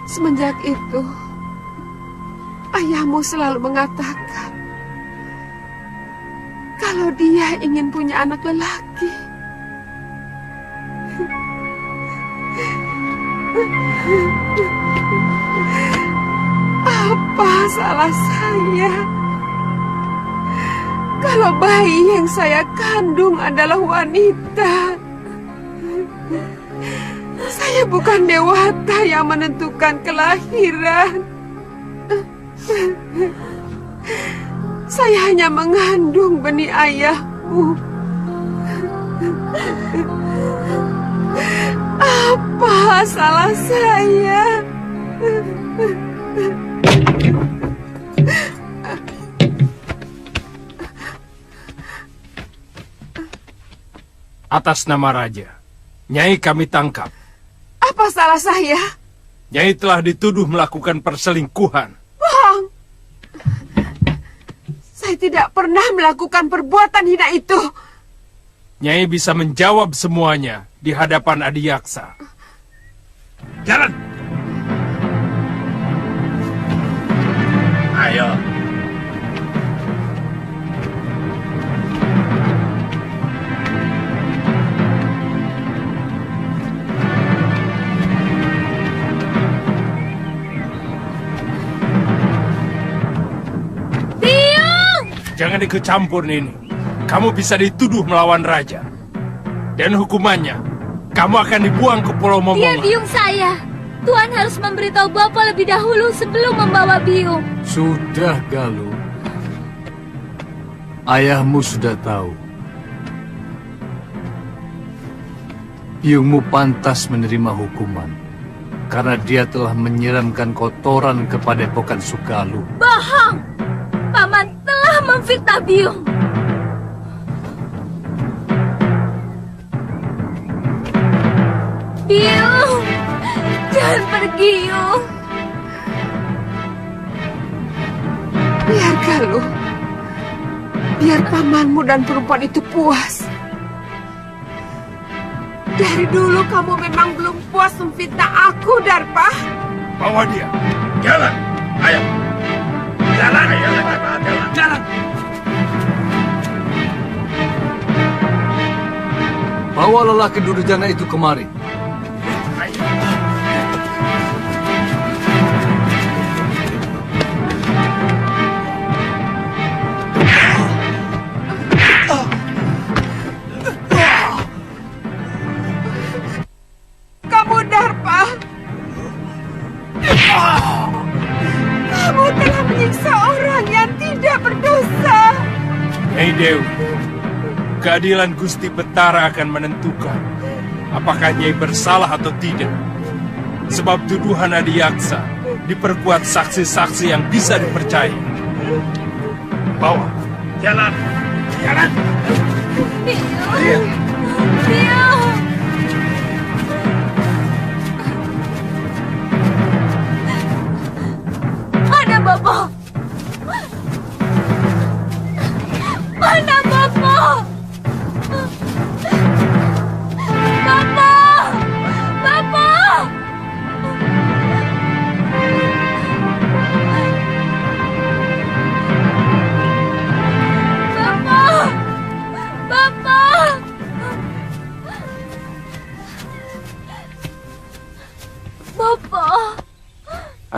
Semenjak itu, ayahmu selalu mengatakan kalau dia ingin punya anak lelaki. Apa salah saya kalau bayi yang saya kandung adalah wanita? Saya bukan dewata yang menentukan kelahiran. Saya hanya mengandung benih ayahmu. Apa salah saya? Atas nama Raja, Nyai kami tangkap. Apa salah saya? Nyai telah dituduh melakukan perselingkuhan. Bohong. Saya tidak pernah melakukan perbuatan hina itu. Nyai bisa menjawab semuanya di hadapan Adiyaksa. Jalan! Ayo! Jangan ikut campur, Nini. Kamu bisa dituduh melawan raja. Dan hukumannya, kamu akan dibuang ke Pulau Momonga. Dia biung saya. Tuan harus memberitahu Bapak lebih dahulu sebelum membawa biung. Sudah, Galuh. Ayahmu sudah tahu. Biungmu pantas menerima hukuman. Karena dia telah menyiramkan kotoran ke Padepokan Sugaluh. Bohong! Paman telah memfitnah biung. Biung, jangan pergi, Biung. Biar Galuh. Biar pamanmu dan perempuan itu puas. Dari dulu kamu memang belum puas memfitnah aku, Darpa. Bawa dia. Jalan. Ayo. Jalan. Ayo, jalan. Bawa lelaki durjana itu kemari. Kamu Darpa. Kamu telah menyiksa orang yang tidak berdosa. Hei Dewi, keadilan Gusti Betara akan menentukan apakah Nyai bersalah atau tidak. Sebab tuduhan Adiyaksa diperkuat saksi-saksi yang bisa dipercaya. Bawa. Jalan. Jalan. Biung. Mana Bapak? Mana Bapak? Bapak! Bapak!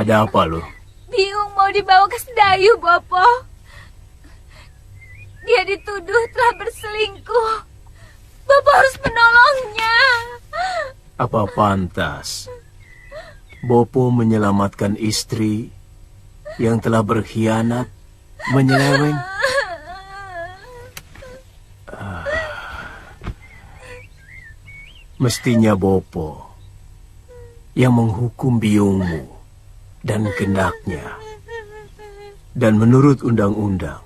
Ada apa lo? Biung mau dibawa ke Sedayu, Bopo. Dia dituduh telah berselingkuh. Bopo harus menolongnya. Apa pantas Bopo menyelamatkan istri yang telah berkhianat, menyeleweng? Mestinya Bopo yang menghukum biungmu dan gendaknya. Dan menurut undang-undang,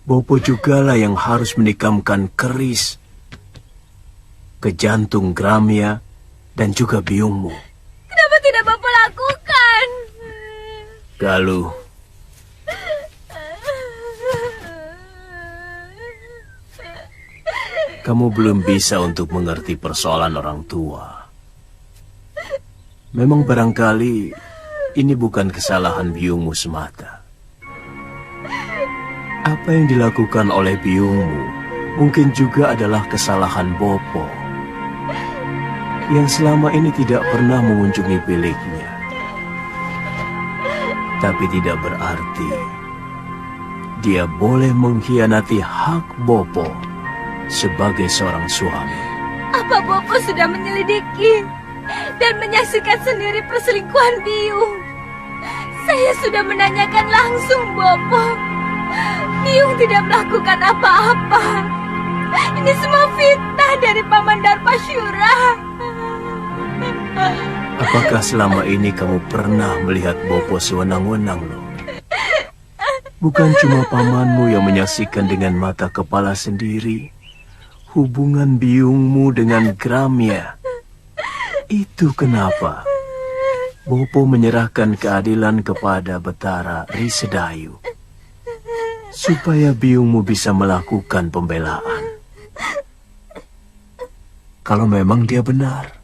Bopo jugalah yang harus menikamkan keris ke jantung Gramia dan juga biungmu. Kenapa tidak Bopo lakukan? Galuh, kamu belum bisa untuk mengerti persoalan orang tua. Memang barangkali ini bukan kesalahan biungmu semata. Apa yang dilakukan oleh biungmu mungkin juga adalah kesalahan Bopo yang selama ini tidak pernah mengunjungi biliknya. Tapi tidak berarti dia boleh mengkhianati hak Bopo sebagai seorang suami. Apa Bopo sudah menyelidiki dan menyaksikan sendiri perselingkuhan Biung? Saya sudah menanyakan langsung Bopo. Biung tidak melakukan apa-apa. Ini semua fitnah dari Paman Darpasyura. Apakah selama ini kamu pernah melihat Bopo sewenang-wenang, loh? Bukan cuma pamanmu yang menyaksikan dengan mata kepala sendiri hubungan biungmu dengan Gramia. Itu kenapa Bopo menyerahkan keadilan kepada Betara Risedayu, supaya biungmu bisa melakukan pembelaan. Kalau memang dia benar.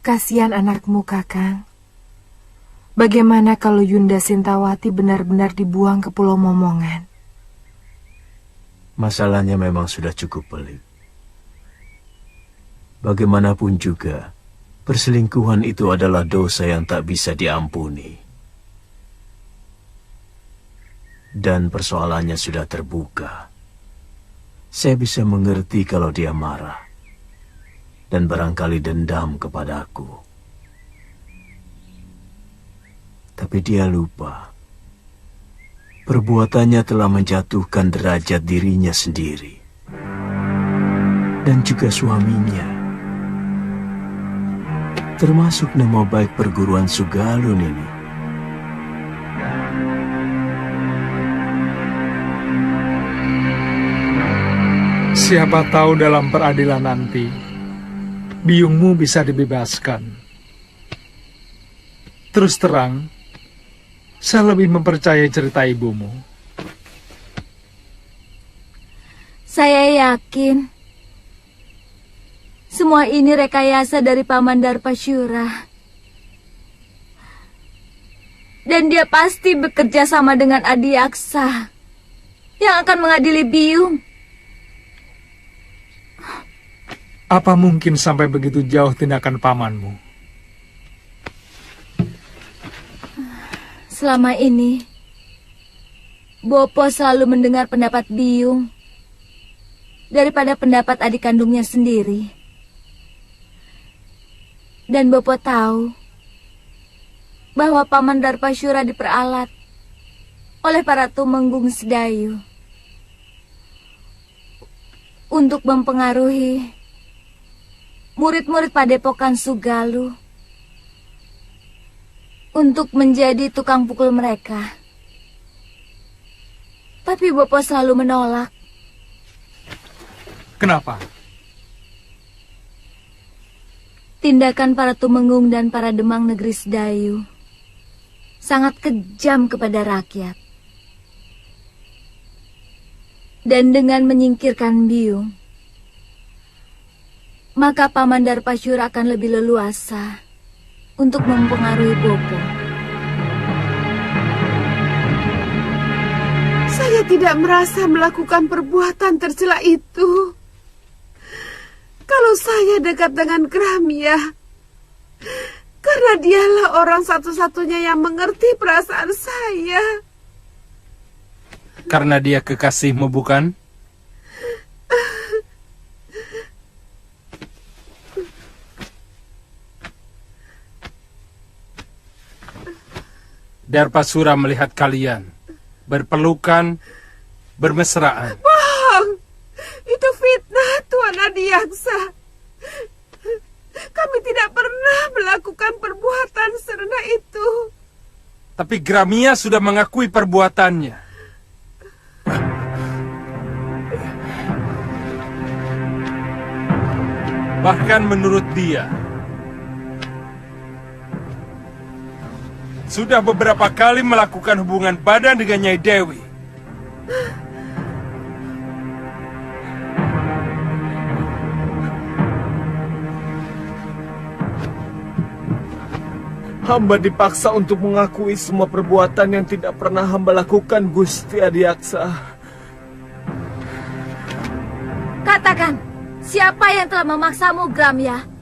Kasihan anakmu, Kakang. Bagaimana kalau Yunda Sintawati benar-benar dibuang ke Pulau Momongan? Masalahnya memang sudah cukup pelik. Bagaimanapun juga, perselingkuhan itu adalah dosa yang tak bisa diampuni. Dan persoalannya sudah terbuka. Saya bisa mengerti kalau dia marah dan barangkali dendam kepadaku. Tapi dia lupa, perbuatannya telah menjatuhkan derajat dirinya sendiri dan juga suaminya, termasuk nama baik perguruan Sugalun ini. Siapa tahu dalam peradilan nanti, biungmu bisa dibebaskan. Terus terang, saya lebih mempercayai cerita ibumu. Saya yakin semua ini rekayasa dari Paman Darpasyura. Dan dia pasti bekerja sama dengan Adiaksa yang akan mengadili Biung. Apa mungkin sampai begitu jauh tindakan pamanmu? Selama ini, Bopo selalu mendengar pendapat Biung daripada pendapat adik kandungnya sendiri. Dan Bopo tahu bahwa Paman Darpasyura diperalat oleh para tumenggung Sedayu untuk mempengaruhi murid-murid Padepokan Sugalu untuk menjadi tukang pukul mereka. Tapi Bopo selalu menolak. Kenapa? Tindakan para tumenggung dan para demang negeri Sedayu sangat kejam kepada rakyat. Dan dengan menyingkirkan Biung, maka Paman Darpasyura akan lebih leluasa untuk mempengaruhi Bopo. Saya tidak merasa melakukan perbuatan tercela itu. Kalau saya dekat dengan Gramya, karena dialah orang satu-satunya yang mengerti perasaan saya. Karena dia kekasihmu, bukan? Darpasura melihat kalian berpelukan, bermesraan. Bohong! Itu fitnah, Tuan Adiaksa. Kami tidak pernah melakukan perbuatan serendah itu. Tapi Gramia sudah mengakui perbuatannya. Bahkan menurut dia, sudah beberapa kali melakukan hubungan badan dengan Nyai Dewi. Hamba dipaksa untuk mengakui semua perbuatan yang tidak pernah hamba lakukan, Gusti Adiaksa. Katakan, siapa yang telah memaksamu, Gramya?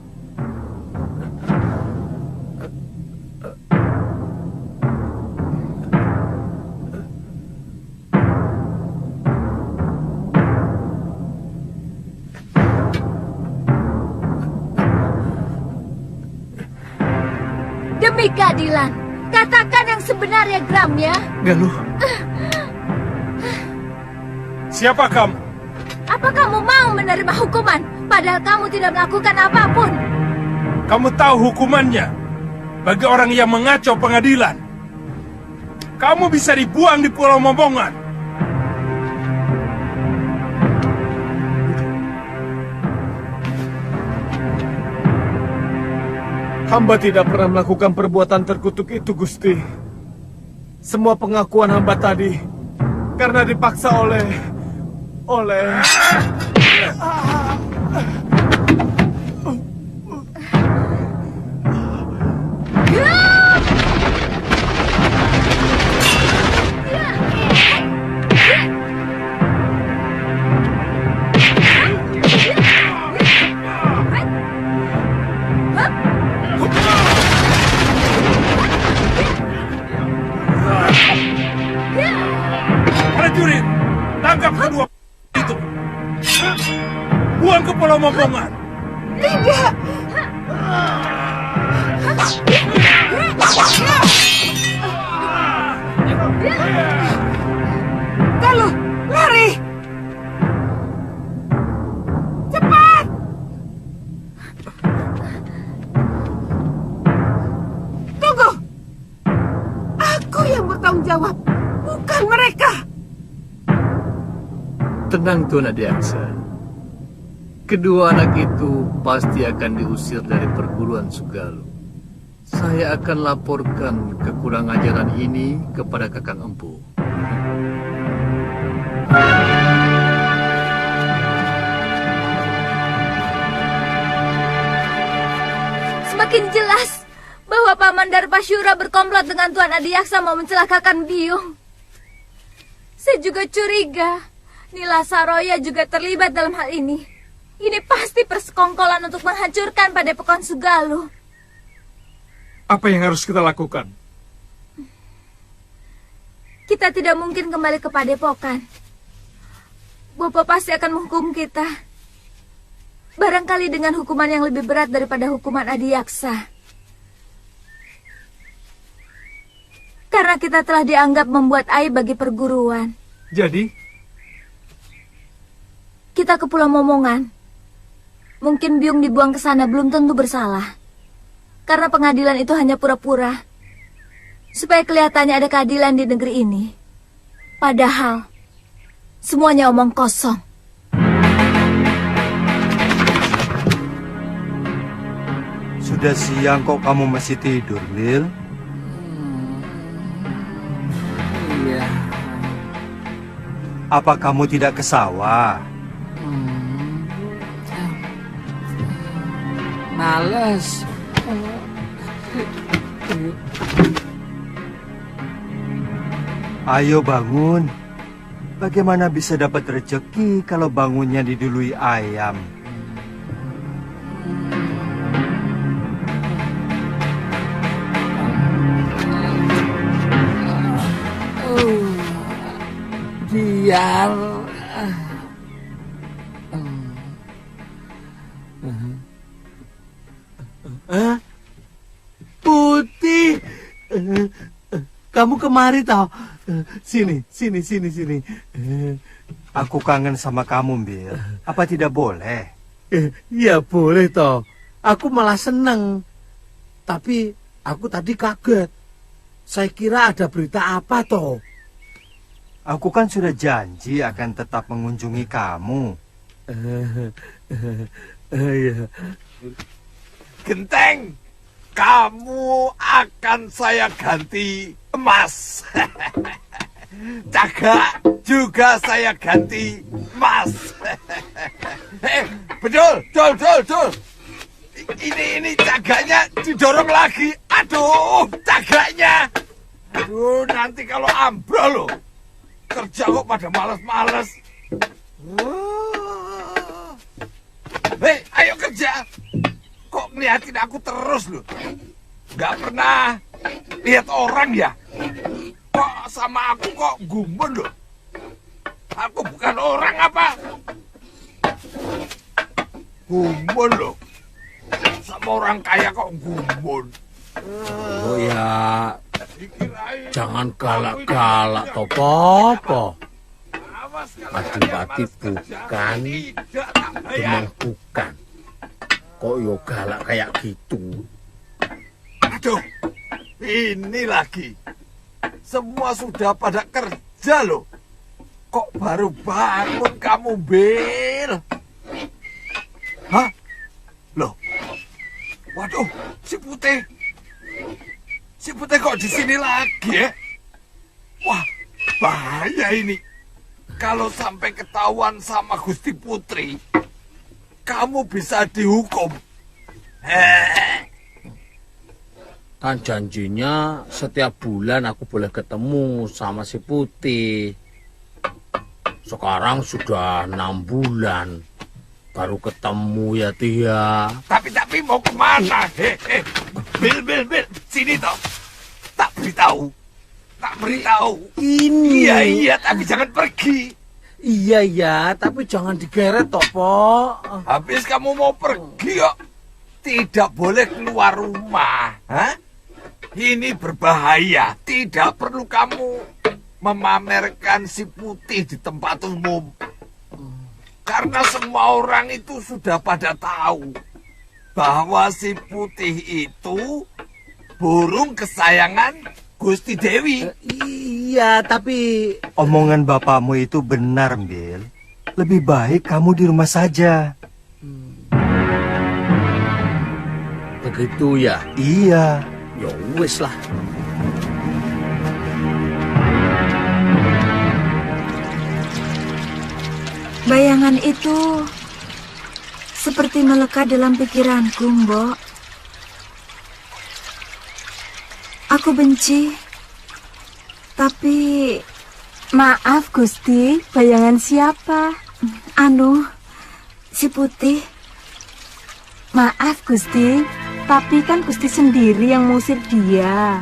Demi keadilan, katakan yang sebenarnya, Gramya. Galuh. Siapa kamu? Apa kamu mau menerima hukuman, padahal kamu tidak melakukan apapun? Kamu tahu hukumannya bagi orang yang mengacau pengadilan. Kamu bisa dibuang di Pulau Momongan. Hamba tidak pernah melakukan perbuatan terkutuk itu, Gusti. Semua pengakuan hamba tadi karena dipaksa oleh... Prajurit, tangkap kedua itu. Buang ke Pulau Momongan. Tidak! Galuh, lari! Cepat! Tunggu! Aku yang bertanggung jawab, bukan mereka! Tenang, Tuan Adiaksa. Kedua anak itu pasti akan diusir dari perguruan Sugalu. Saya akan laporkan kekurang ajaran ini kepada Kakang Empu. Semakin jelas bahwa Paman Darpasyura berkomplot dengan Tuan Adiaksa mau mencelakakan Biung. Saya juga curiga Nila Saroya juga terlibat dalam hal ini. Ini pasti persekongkolan untuk menghancurkan Padepokan Sugalu. Apa yang harus kita lakukan? Kita tidak mungkin kembali ke Padepokan. Bopo pasti akan menghukum kita. Barangkali dengan hukuman yang lebih berat daripada hukuman Adiaksa. Karena kita telah dianggap membuat aib bagi perguruan. Jadi, Kita ke Pulau Momongan. Mungkin Biung dibuang ke sana belum tentu bersalah. Karena pengadilan itu hanya pura-pura. Supaya kelihatannya ada keadilan di negeri ini. Padahal, semuanya omong kosong. Sudah siang kok kamu masih tidur, Lil? Iya. Apa kamu tidak ke sawah? males. Ayo bangun. Bagaimana bisa dapat rezeki kalau bangunnya didului ayam? Biar Putih, kamu kemari tau? Sini. Aku kangen sama kamu, Bil. Apa tidak boleh? Ya boleh toh. Aku malah seneng. Tapi aku tadi kaget. Saya kira ada berita apa toh? Aku kan sudah janji akan tetap mengunjungi kamu. Iya. Genteng, kamu akan saya ganti emas. Cagak juga saya ganti emas. Bedul. Ini cagaknya didorong lagi. Aduh, cagaknya. Aduh, nanti kalau ambrol loh. Kerja kok pada males-males. Hei, ayo kerja. Kok ngeliatin aku terus loh? Gak pernah lihat orang ya? Kok sama aku kok gumun loh? Aku bukan orang apa? Gumun loh. Sama orang kaya kok gumun. oh ya, jangan galak-galak toh, Popo. Adipati bukan, Demang bukan. Kok yo galak kayak gitu? Aduh, ini lagi. Semua sudah pada kerja loh. Kok baru bangun kamu, Bil? Hah? Loh? Waduh, si Putih. Si Putih kok di sini lagi ya? Wah, bahaya ini. Kalau sampai ketahuan sama Gusti Putri, kamu bisa dihukum. Kan janjinya setiap bulan aku boleh ketemu sama si Putih. Sekarang sudah 6 bulan baru ketemu ya Tia. Tapi mau kemana? Bil, sini toh. Tak beritahu. Ini. Iya, tapi jangan pergi. Iya, tapi jangan digeret toh, Po. Habis kamu mau pergi kok tidak boleh keluar rumah. Hah? Ini berbahaya. Tidak perlu kamu memamerkan si Putih di tempat umum. Karena semua orang itu sudah pada tahu bahwa si Putih itu burung kesayangan Gusti Dewi. Iya, tapi Omongan bapakmu itu benar, Bil. Lebih baik kamu di rumah saja. Begitu ya? Iya. Ya wis lah. Bayangan itu seperti melekat dalam pikiranku, Mbok. Aku benci, tapi... Maaf, Gusti, bayangan siapa? Si Putih. Maaf, Gusti, tapi kan Gusti sendiri yang mengusir dia.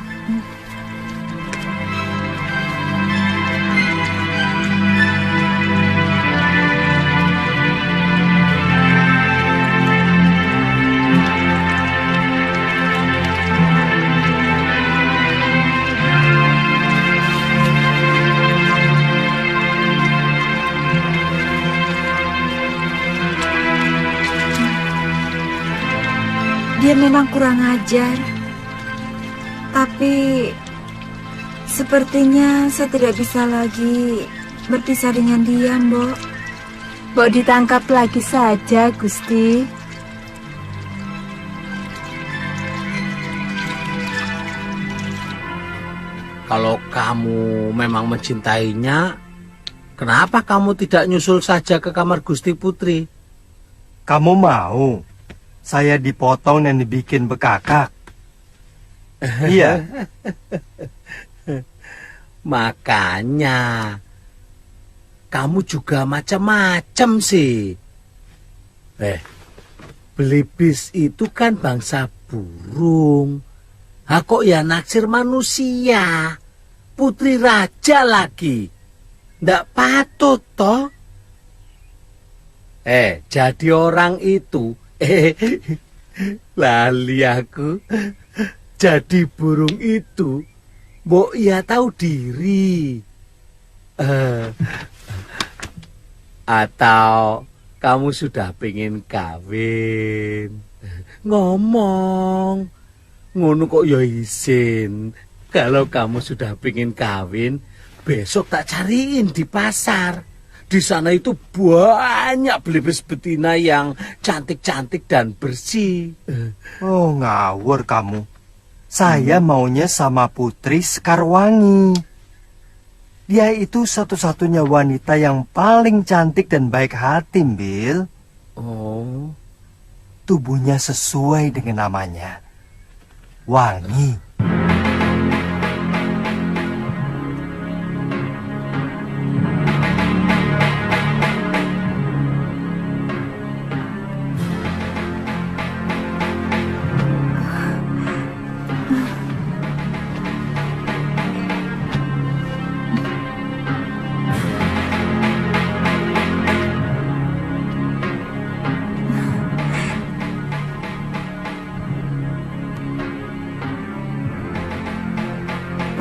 Dia memang kurang ajar. Tapi sepertinya saya tidak bisa lagi berpisah dengan dia, Mbok. Mbok ditangkap lagi saja, Gusti. Kalau kamu memang mencintainya, kenapa kamu tidak nyusul saja ke kamar Gusti Putri? Kamu mau? Saya dipotong dan dibikin bekakak. Iya. Makanya kamu juga macam-macam sih. Belibis itu kan bangsa burung. Kok ya naksir manusia? Putri raja lagi. Ndak patut toh? Jadi orang itu lali aku. Jadi burung itu mbok ya tahu diri. Atau kamu sudah pengen kawin? Ngomong. Ngono kok ya izin. Kalau kamu sudah pengen kawin, besok tak cariin di pasar. Di sana itu banyak belibis betina yang cantik-cantik dan bersih. Oh, ngawur kamu. Saya maunya sama Putri Sekarwangi. Dia itu satu-satunya wanita yang paling cantik dan baik hati, Bill. Oh. Tubuhnya sesuai dengan namanya. Wangi.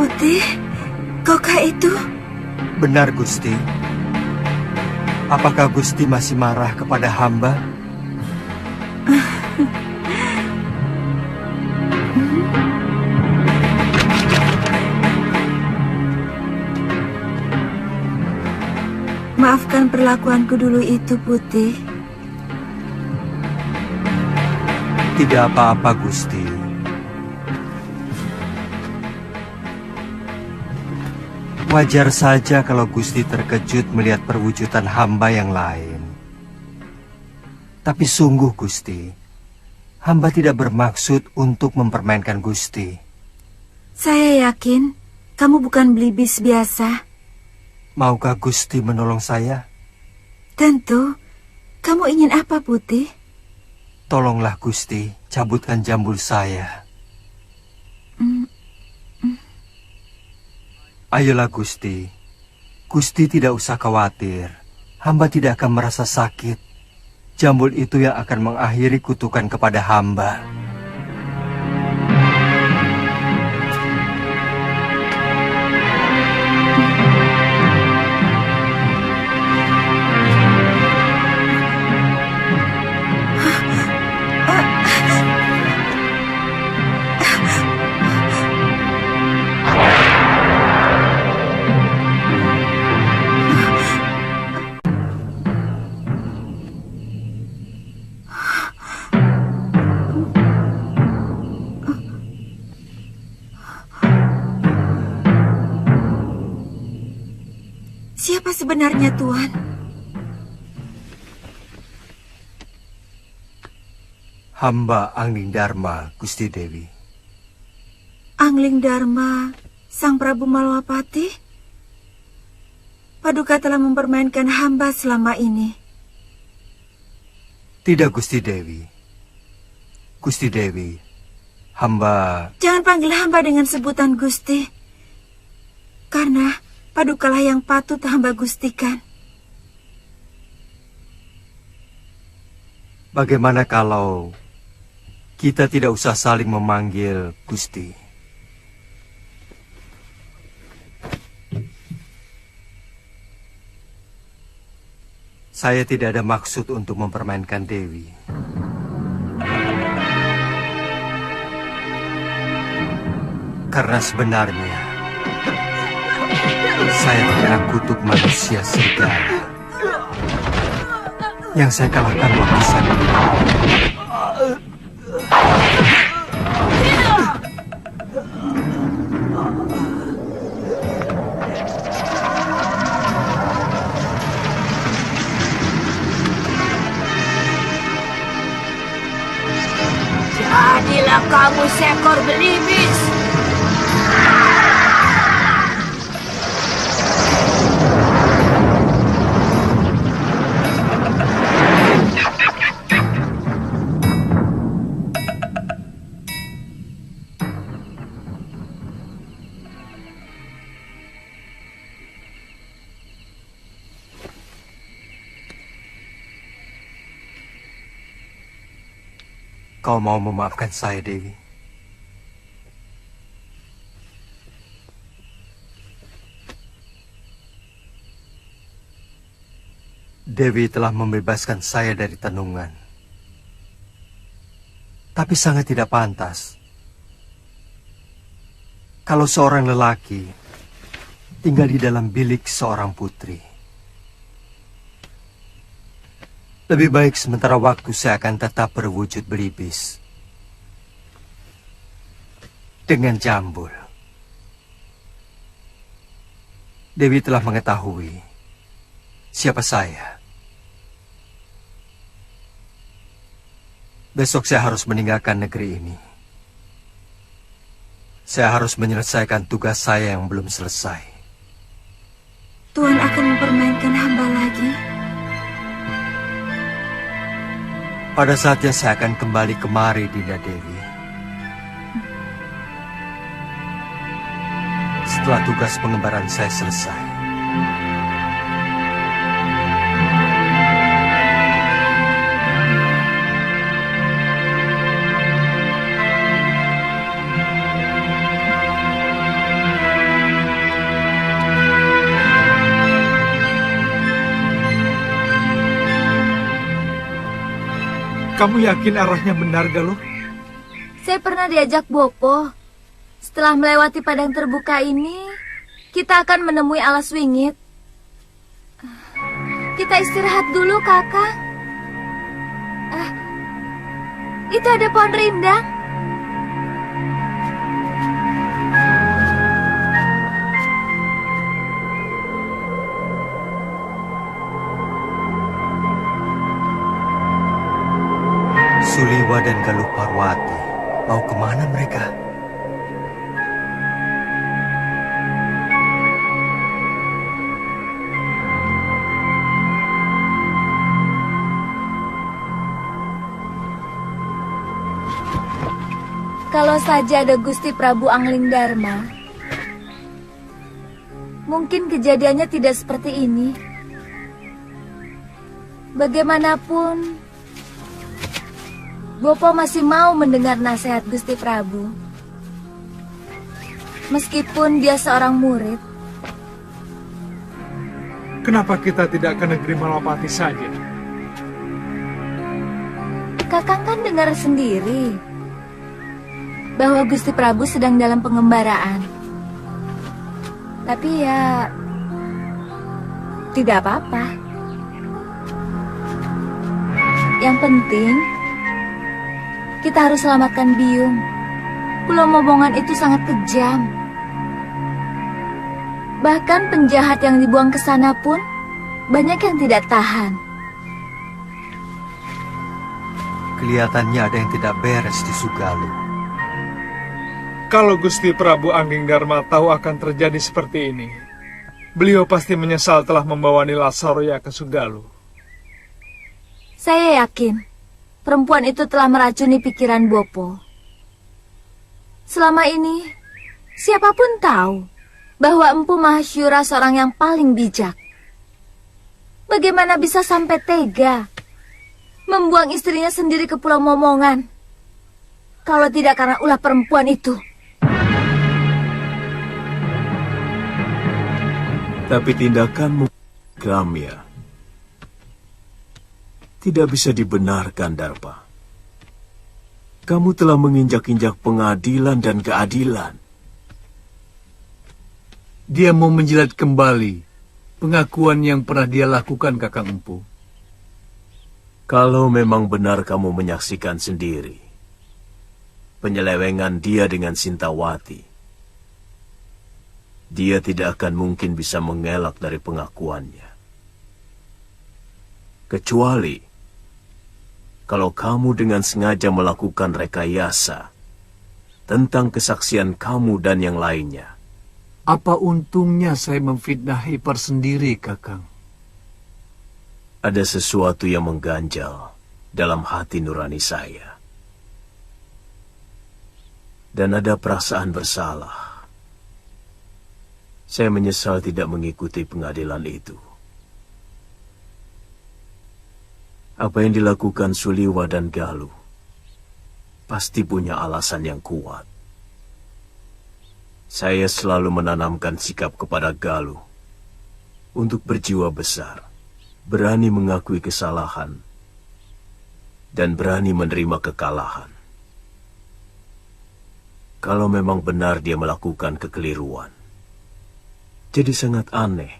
Putih, kaukah itu? Benar, Gusti. Apakah Gusti masih marah kepada hamba? Maafkan perlakuanku dulu itu, Putih. Tidak apa-apa, Gusti. Wajar saja kalau Gusti terkejut melihat perwujudan hamba yang lain. Tapi sungguh, Gusti, hamba tidak bermaksud untuk mempermainkan Gusti. Saya yakin kamu bukan belibis biasa. Maukah Gusti menolong saya? Tentu. Kamu ingin apa, Putih? Tolonglah, Gusti, cabutkan jambul saya. Ayolah, Gusti. Gusti tidak usah khawatir. Hamba tidak akan merasa sakit. Jambul itu yang akan mengakhiri kutukan kepada hamba. Siapa sebenarnya, Tuan? Hamba Angling Dharma, Gusti Dewi. Angling Dharma, Sang Prabu Malwapati? Paduka telah mempermainkan hamba selama ini. Tidak, Gusti Dewi. Gusti Dewi, hamba... Jangan panggil hamba dengan sebutan Gusti. Karena padukalah yang patut hamba gustikan. Bagaimana kalau kita tidak usah saling memanggil Gusti? Saya tidak ada maksud untuk mempermainkan Dewi. Karena sebenarnya saya terkena kutuk manusia serigala yang saya kalahkan waktu saya menang. ekor belibis. Kau mau memaafkan saya, Dewi? Dewi telah membebaskan saya dari tenungan. Tapi sangat tidak pantas kalau seorang lelaki tinggal di dalam bilik seorang putri. Lebih baik sementara waktu saya akan tetap berwujud belibis. Dengan Jambul. Dewi telah mengetahui siapa saya. Besok saya harus meninggalkan negeri ini. Saya harus menyelesaikan tugas saya yang belum selesai. Tuhan akan mempermainkan hamba lagi. Pada saatnya saya akan kembali kemari, Dinda Dewi. Setelah tugas pengembaraan saya selesai. Kamu yakin arahnya benar, Galuh? Saya pernah diajak Bopo. Setelah melewati padang terbuka ini, kita akan menemui alas wingit. Kita istirahat dulu, Kakak. Itu ada pohon rindang. Suliwa dan Galuh Parwati, mau kemana mereka? Kalau saja ada Gusti Prabu Angling Dharma, mungkin kejadiannya tidak seperti ini. Bagaimanapun, Bopo masih mau mendengar nasihat Gusti Prabu. Meskipun dia seorang murid. Kenapa kita tidak ke negeri Malapati saja? Kakang kan dengar sendiri bahwa Gusti Prabu sedang dalam pengembaraan. Tapi ya, tidak apa-apa. Yang penting, kita harus selamatkan Biung. Pulau Momongan itu sangat kejam. Bahkan penjahat yang dibuang ke sana pun banyak yang tidak tahan. Kelihatannya ada yang tidak beres di Sugalu. Kalau Gusti Prabu Angling Dharma tahu akan terjadi seperti ini, beliau pasti menyesal telah membawa Nila Saroya ke Sugalu. Saya yakin perempuan itu telah meracuni pikiran Bopo. Selama ini, siapapun tahu bahwa Empu Mahasyura seorang yang paling bijak. Bagaimana bisa sampai tega membuang istrinya sendiri ke Pulau Momongan, kalau tidak karena ulah perempuan itu? Tapi tindakanmu, Gramya, tidak bisa dibenarkan, Darpa. Kamu telah menginjak-injak pengadilan dan keadilan. Dia mau menjilat kembali pengakuan yang pernah dia lakukan, Kakang Empu. Kalau memang benar kamu menyaksikan sendiri penyelewengan dia dengan Sintawati, dia tidak akan mungkin bisa mengelak dari pengakuannya. Kecuali kalau kamu dengan sengaja melakukan rekayasa tentang kesaksian kamu dan yang lainnya. Apa untungnya saya memfitnah ipar sendiri, Kakang? Ada sesuatu yang mengganjal dalam hati nurani saya. Dan ada perasaan bersalah. Saya menyesal tidak mengikuti pengadilan itu. Apa yang dilakukan Suliwa dan Galuh pasti punya alasan yang kuat. Saya selalu menanamkan sikap kepada Galuh untuk berjiwa besar, berani mengakui kesalahan, dan berani menerima kekalahan. Kalau memang benar dia melakukan kekeliruan, jadi sangat aneh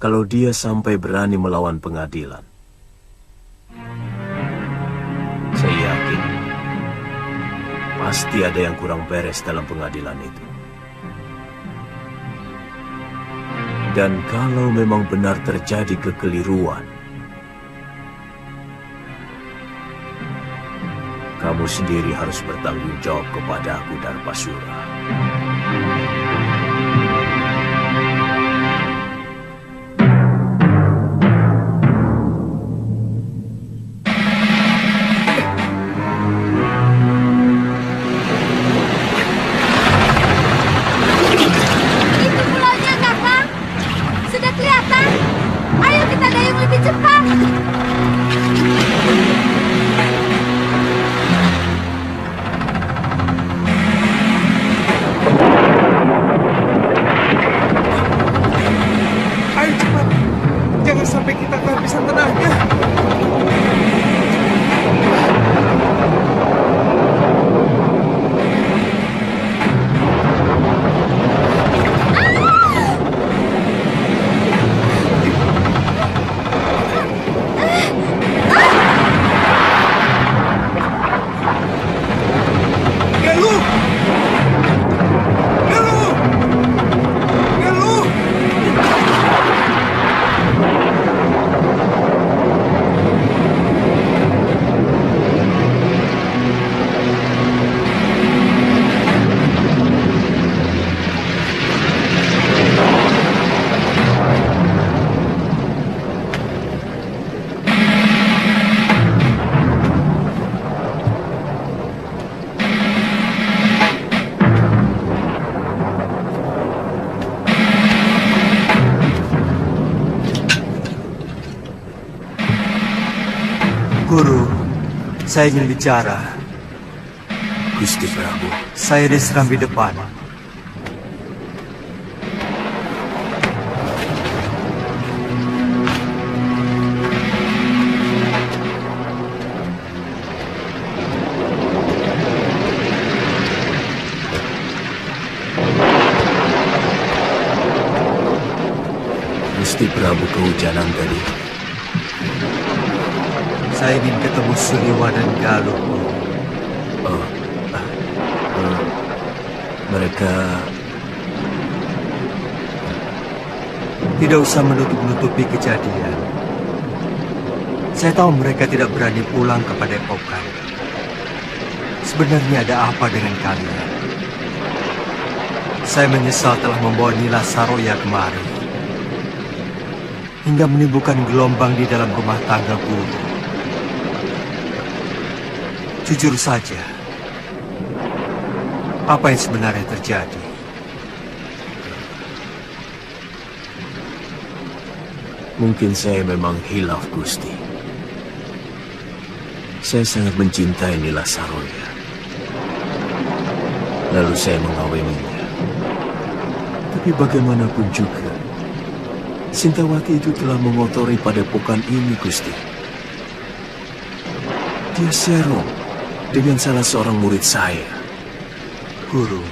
kalau dia sampai berani melawan pengadilan. Saya yakin pasti ada yang kurang beres dalam pengadilan itu. Dan kalau memang benar terjadi kekeliruan, kamu sendiri harus bertanggung jawab kepada aku, Darpasura. Guru, saya ingin bicara. Gusti Prabu. Saya diserang di depan. Gusti Prabu kehujanan tadi. Saya ingin ketemu Suliwa dan Galuh. Mereka tidak usah menutup-nutupi kejadian. Saya tahu mereka tidak berani pulang ke Padepokan. Sebenarnya ada apa dengan kalian? Saya menyesal telah membawa Nila Saroya kemari, hingga menimbulkan gelombang di dalam rumah tangga guru. Jujur saja, apa yang sebenarnya terjadi? Mungkin saya memang hilaf, Gusti. Saya sangat mencintai Nila Saroya. Lalu saya mengawininya. Tapi bagaimanapun juga, Sintawati itu telah mengotori padepokan ini, Gusti. Dia serong dengan salah seorang murid saya. Guru,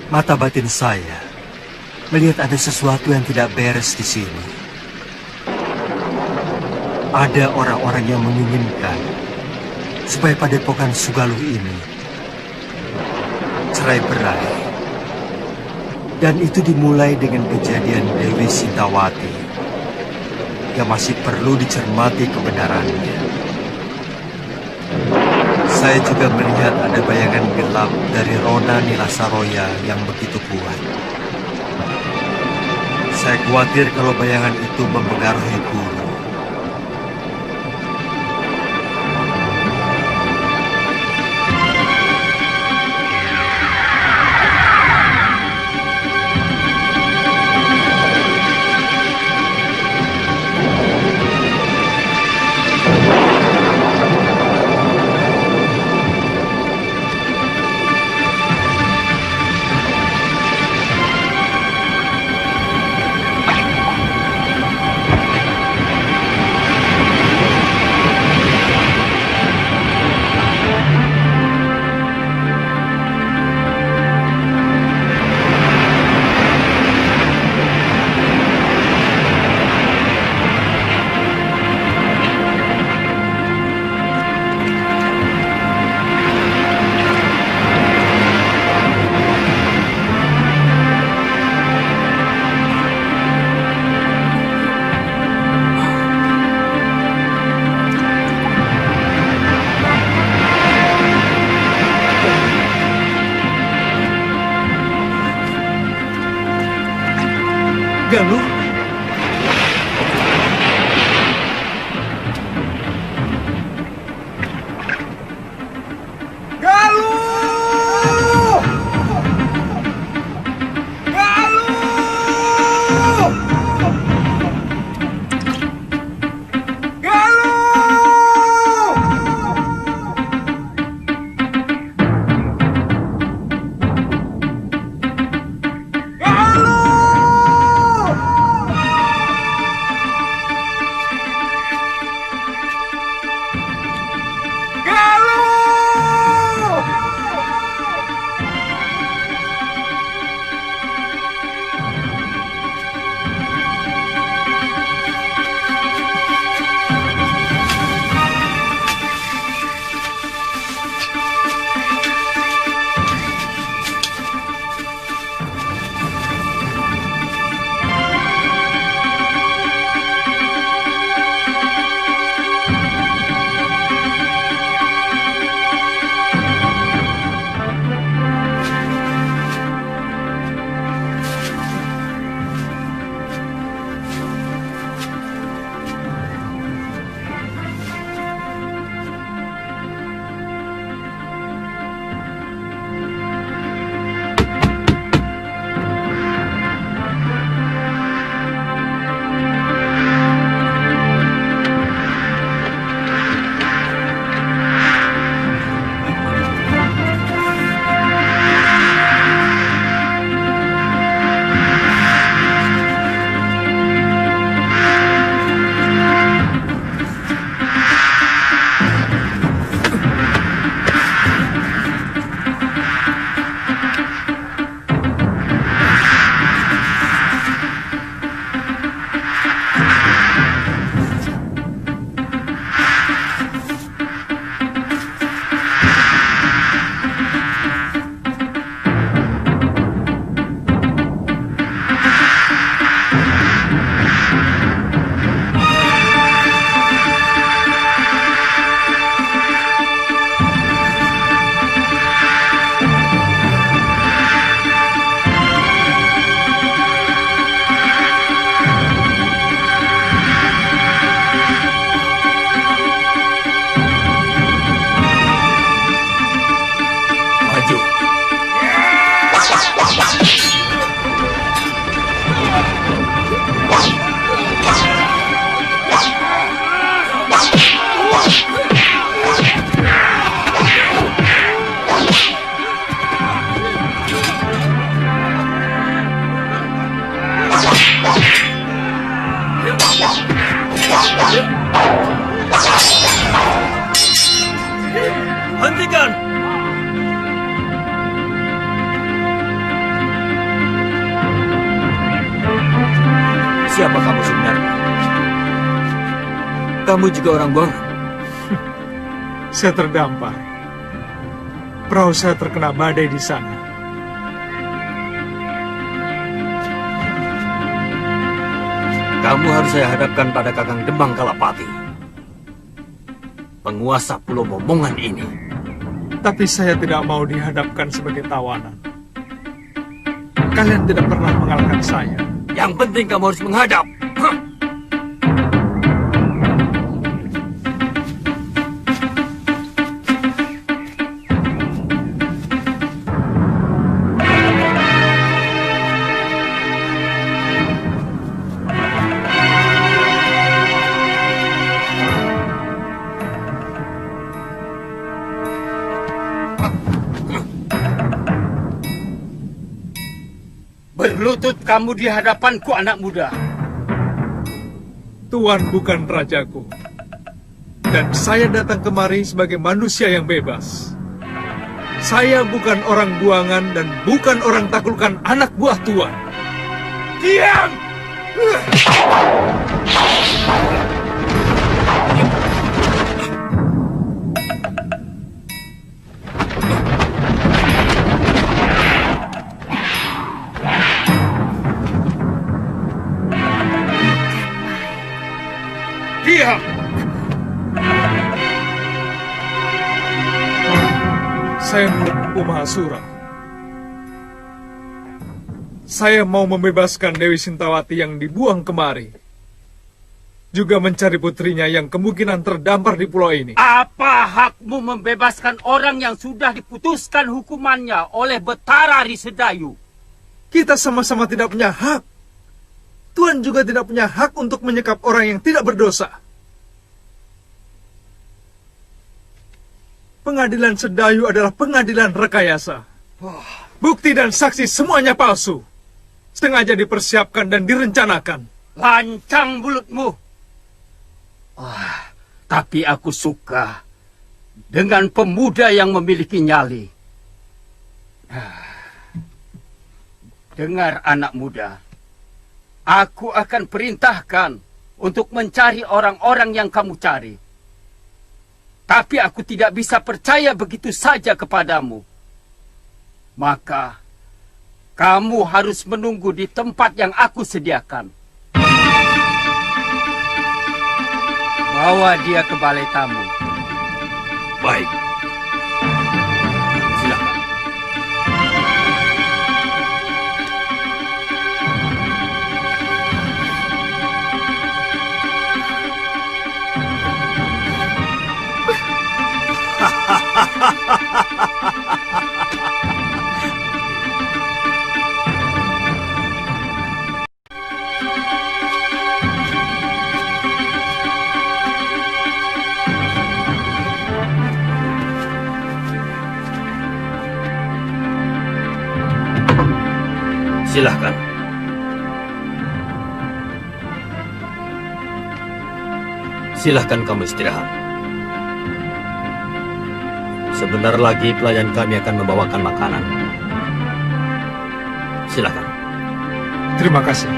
mata batin saya melihat ada sesuatu yang tidak beres di sini. Ada orang-orang yang menginginkan supaya Padepokan Sugaluh ini cerai-berai. Dan itu dimulai dengan kejadian Dewi Sintawati yang masih perlu dicermati kebenarannya. Saya juga melihat ada bayangan gelap dari Rona Nilasaroya yang begitu kuat. Saya khawatir kalau bayangan itu mempengaruhi guru. Galuh, Hentikan! Siapa kamu sebenarnya? Kamu juga orang Boran? Saya terdampar. Perahu saya terkena badai di sana. Kamu harus saya hadapkan pada Kakang Demang Kalapati, penguasa Pulau Momongan ini. Tapi saya tidak mau dihadapkan sebagai tawanan. Kalian tidak pernah mengalahkan saya. Yang penting kamu harus menghadap. Berlutut kamu di hadapanku, anak muda. Tuan bukan rajaku. Dan saya datang kemari sebagai manusia yang bebas. Saya bukan orang buangan dan bukan orang taklukan anak buah tuan. Diam! Diam! Saya Empu Mahasura. Saya mau membebaskan Dewi Sintawati yang dibuang kemari. Juga mencari putrinya yang kemungkinan terdampar di pulau ini. Apa hakmu membebaskan orang yang sudah diputuskan hukumannya oleh Betara Risedayu? Kita sama-sama tidak punya hak. Tuan juga tidak punya hak untuk menyekap orang yang tidak berdosa. Pengadilan Sedayu adalah pengadilan rekayasa. Bukti dan saksi semuanya palsu. Sengaja dipersiapkan dan direncanakan. Lancang mulutmu. Tapi aku suka dengan pemuda yang memiliki nyali. Dengar, anak muda. Aku akan perintahkan untuk mencari orang-orang yang kamu cari. Tapi aku tidak bisa percaya begitu saja kepadamu. Maka, kamu harus menunggu di tempat yang aku sediakan. Bawa dia ke balai tamu. Baik. Silakan. Silahkan. Silahkan kamu istirahat. Sebentar lagi pelayan kami akan membawakan makanan. Silahkan. Terima kasih.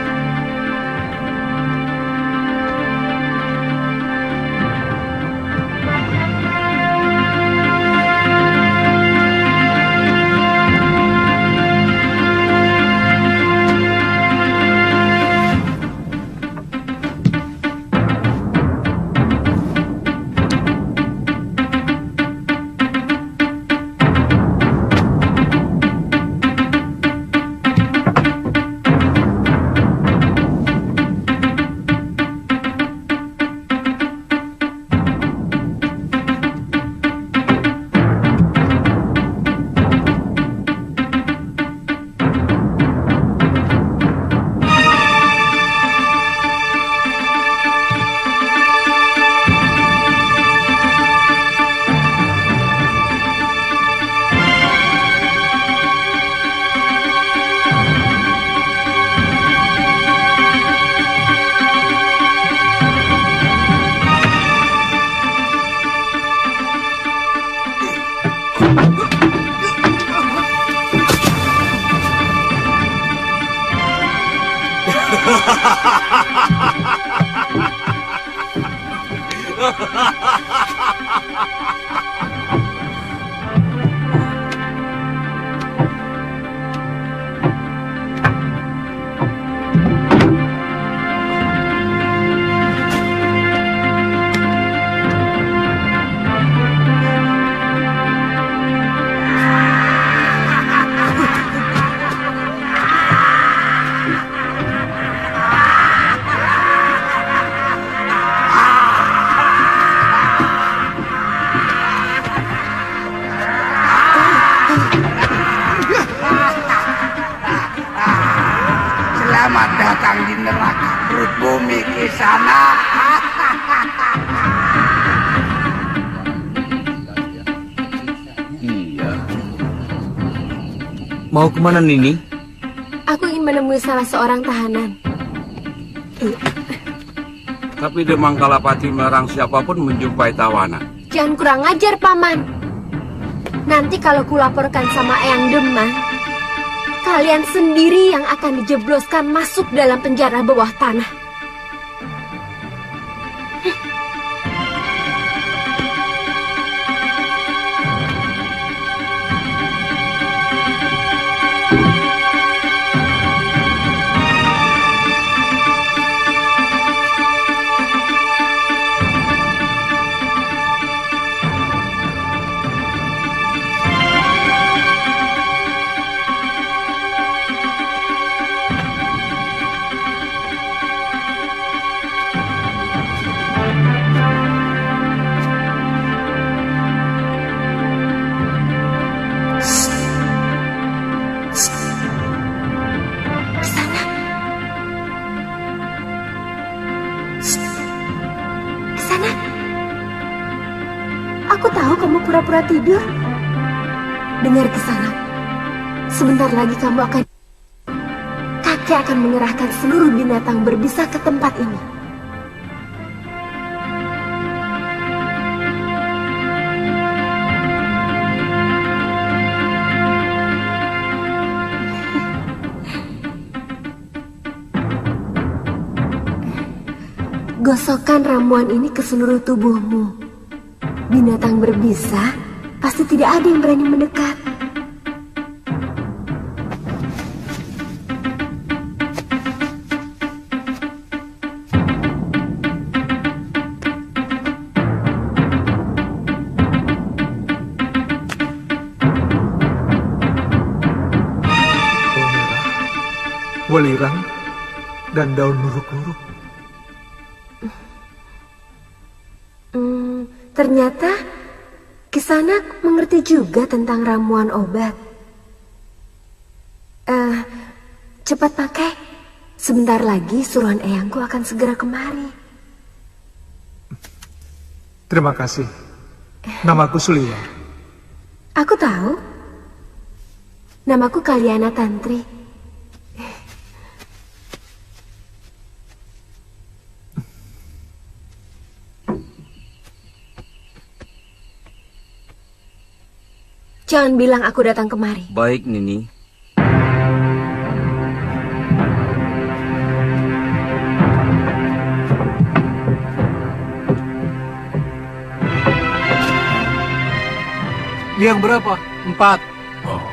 Selamat datang di neraka perut bumi Kisana. Iya. Mau kemana Nini? Aku ingin menemui salah seorang tahanan. Tapi Demang Kalapati melarang siapapun menjumpai tawanan. Jangan kurang ajar, Paman. Nanti kalau kulaporkan sama Eyang Demang, kalian sendiri yang akan dijebloskan masuk dalam penjara bawah tanah. Aku tahu kamu pura-pura tidur. Dengar Kisana, sebentar lagi kamu akan... Kakek akan mengerahkan seluruh binatang berbisa ke tempat ini. Gosokkan ramuan ini ke seluruh tubuhmu. Binatang berbisa pasti tidak ada yang berani mendekat. Welirang dan daun luruk-luruk. Ternyata Kisana mengerti juga tentang ramuan obat. Cepat pakai. Sebentar lagi suruhan eyangku akan segera kemari. Terima kasih. Namaku Suliwa. Aku tahu. Namaku Kaliana Tantri. Jangan bilang aku datang kemari. Baik, Nini. Yang berapa? 4. Oh.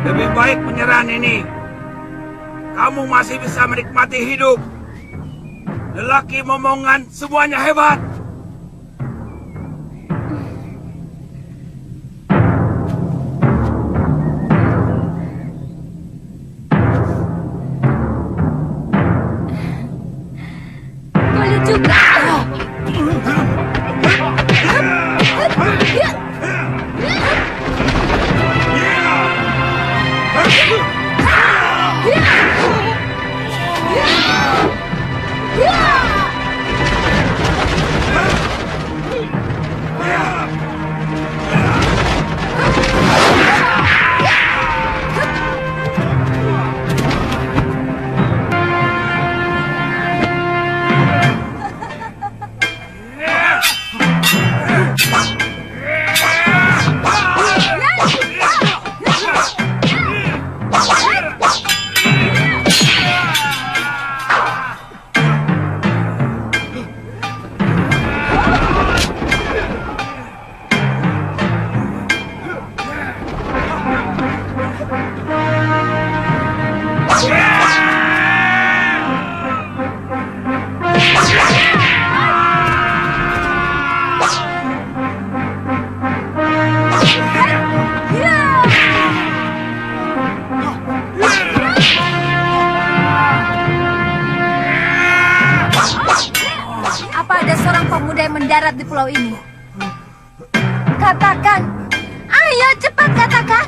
Lebih baik menyerah, Nini. Kamu masih bisa menikmati hidup. Lelaki momongan semuanya hebat. Boleh juga. saya mendarat di pulau ini? Katakan, ayo cepat katakan.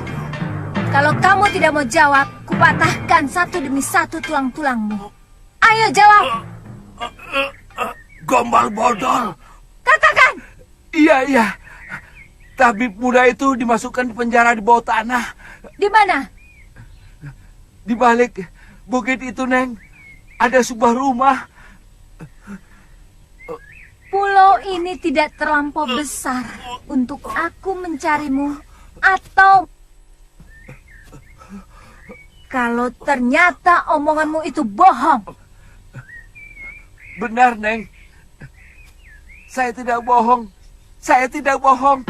Kalau kamu tidak mau jawab, kupatahkan satu demi satu tulang-tulangmu. Ayo jawab. Gombal bodol. Katakan. Iya. Tabib muda itu dimasukkan di penjara di bawah tanah. Di mana? Di balik bukit itu, Neng. Ada sebuah rumah. Pulau ini tidak terlampau besar untuk aku mencarimu, atau kalau ternyata omonganmu itu bohong. Benar, Neng. Saya tidak bohong. Saya tidak bohong.